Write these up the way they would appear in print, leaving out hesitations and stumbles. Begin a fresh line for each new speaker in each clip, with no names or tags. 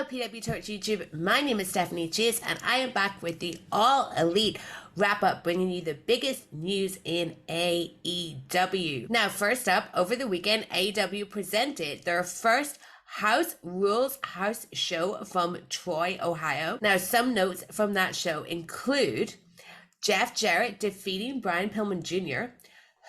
Hello PWTorch YouTube, my name is Stephanie Chase and I am back with the All Elite Wrap-Up, bringing you the biggest news in AEW. Now first up, over the weekend AEW presented their first House Rules house show from Troy, Ohio. Now some notes from that show include Jeff Jarrett defeating Brian Pillman Jr.,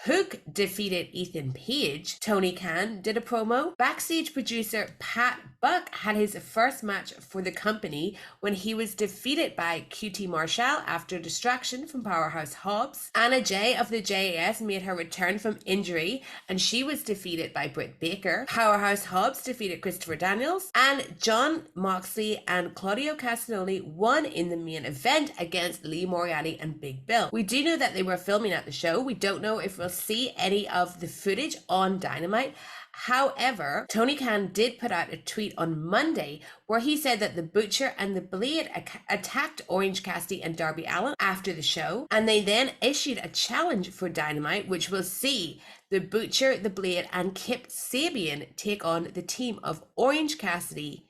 Hook defeated Ethan Page. Tony Khan did a promo. Backstage producer Pat Buck had his first match for the company when he was defeated by QT Marshall after distraction from Powerhouse Hobbs. Anna Jay of the JAS made her return from injury and she was defeated by Britt Baker. Powerhouse Hobbs defeated Christopher Daniels. And Jon Moxley and Claudio Castagnoli won in the main event against Lee Moriarty and Big Bill. We do know that they were filming at the show. We don't know if we'll see any of the footage on Dynamite. However, Tony Khan did put out a tweet on Monday where he said that the Butcher and the Blade attacked Orange Cassidy and Darby Allin after the show, and they then issued a challenge for Dynamite, which will see the Butcher, the Blade, and Kip Sabian take on the team of Orange Cassidy,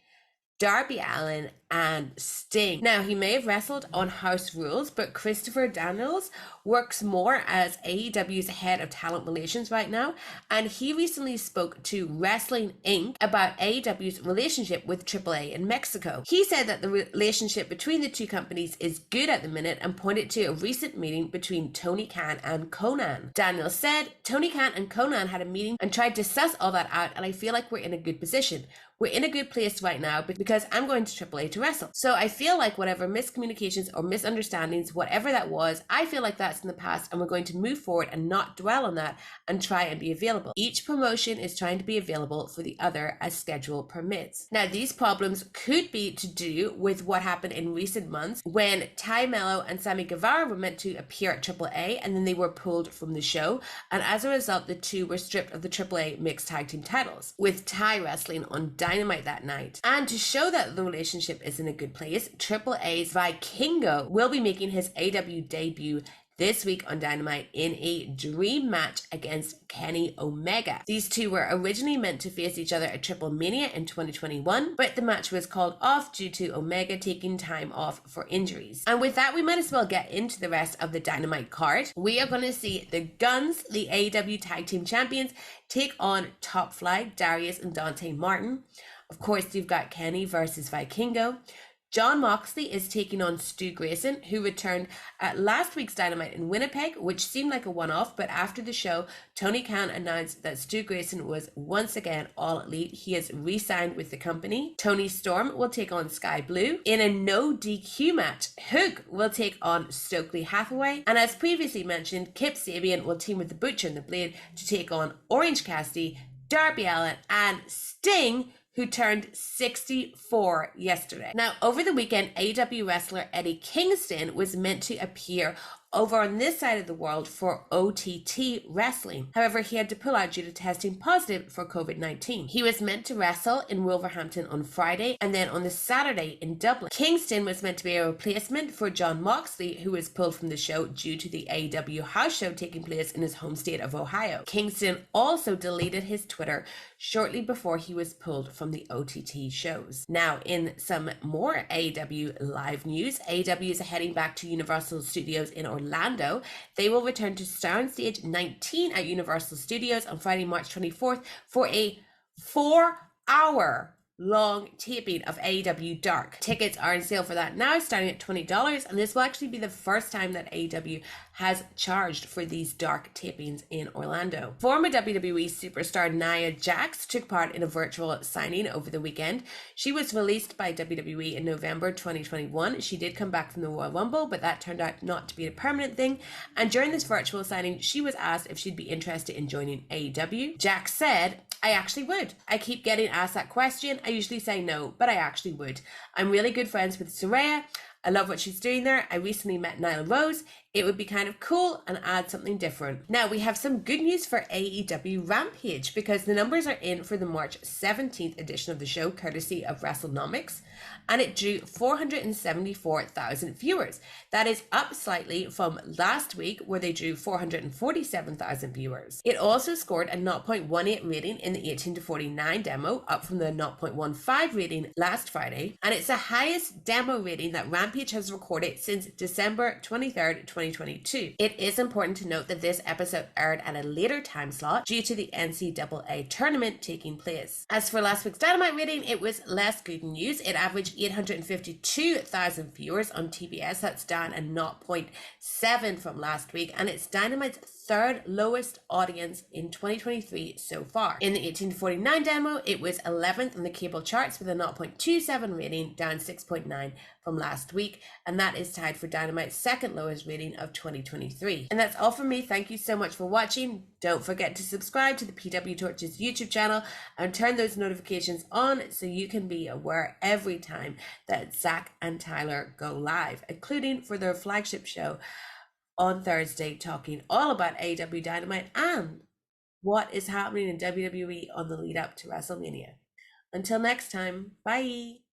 Darby Allin, and Sting. Now, he may have wrestled on House Rules, but Christopher Daniels works more as AEW's head of talent relations right now, and he recently spoke to Wrestling Inc. about AEW's relationship with AAA in Mexico. He said that the relationship between the two companies is good at the minute and pointed to a recent meeting between Tony Khan and Conan. Daniels said, Tony Khan and Conan had a meeting and tried to suss all that out, and I feel like we're in a good position. We're in a good place right now because I'm going to AAA to wrestle. So I feel like whatever miscommunications or misunderstandings, whatever that was, I feel like that's in the past and we're going to move forward and not dwell on that and try and be available. Each promotion is trying to be available for the other as schedule permits. Now, these problems could be to do with what happened in recent months when Ty Mello and Sammy Guevara were meant to appear at AAA and then they were pulled from the show. And as a result, the two were stripped of the AAA mixed tag team titles, with Ty wrestling on Dynamite that night. And to show that the relationship is in a good place, AAA's Vikingo will be making his AEW debut this week on Dynamite in a dream match against Kenny Omega. These two were originally meant to face each other at Triple Mania in 2021, but the match was called off due to Omega taking time off for injuries. And with that, we might as well get into the rest of the Dynamite card. We are going to see the Guns, the AEW Tag Team Champions, take on Top Flight, Darius and Dante Martin. Of course, you've got Kenny versus Vikingo. Jon Moxley is taking on Stu Grayson, who returned at last week's Dynamite in Winnipeg, which seemed like a one-off, but after the show, Tony Khan announced that Stu Grayson was once again All Elite. He has re-signed with the company. Tony Storm will take on Sky Blue. In a no DQ match, Hook will take on Stokely Hathaway. And as previously mentioned, Kip Sabian will team with the Butcher and the Blade to take on Orange Cassidy, Darby Allin, and Sting, who turned 64 yesterday. Now, over the weekend, AEW wrestler Eddie Kingston was meant to appear over on this side of the world for OTT wrestling. However, he had to pull out due to testing positive for COVID-19. He was meant to wrestle in Wolverhampton on Friday and then on the Saturday in Dublin. Kingston was meant to be a replacement for Jon Moxley, who was pulled from the show due to the AEW house show taking place in his home state of Ohio. Kingston also deleted his Twitter shortly before he was pulled from the OTT shows. Now, in some more AEW live news, AEW is heading back to Universal Studios in Orlando. They will return to Soundstage 19 at Universal Studios on Friday, March 24th for a 4-hour long taping of AEW Dark. Tickets are on sale for that now, starting at $20, and this will actually be the first time that AEW has charged for these Dark tapings in Orlando. Former WWE superstar Nia Jax took part in a virtual signing over the weekend. She was released by WWE in November 2021. She did come back from the Royal Rumble, but that turned out not to be a permanent thing, and during this virtual signing, she was asked if she'd be interested in joining AEW. Jax said, I actually would. I keep getting asked that question. I usually say no, but I actually would. I'm really good friends with Saraya. I love what she's doing there. I recently met Nyla Rose. It would be kind of cool and add something different. Now, we have some good news for AEW Rampage because the numbers are in for the March 17th edition of the show, courtesy of WrestleNomics, and it drew 474,000 viewers. That is up slightly from last week, where they drew 447,000 viewers. It also scored a 0.18 rating in the 18 to 49 demo, up from the 0.15 rating last Friday, and it's the highest demo rating that Rampage has recorded since December 23rd, 2022. It is important to note that this episode aired at a later time slot due to the NCAA tournament taking place. As for last week's Dynamite rating, it was less good news. It averaged 852,000 viewers on TBS. That's down a 0.7 from last week, and it's Dynamite's third lowest audience in 2023 so far. In the 18 to 49 demo, it was 11th on the cable charts with a 0.27 rating, down 6.9 from last week, and that is tied for Dynamite's second lowest rating of 2023. And that's all from me. Thank you so much for watching. Don't forget to subscribe to the PWTorch's YouTube channel and turn those notifications on so you can be aware every time that Zach and Tyler go live, including for their flagship show on Thursday, talking all about AEW Dynamite and what is happening in WWE on the lead up to WrestleMania. Until next time, bye.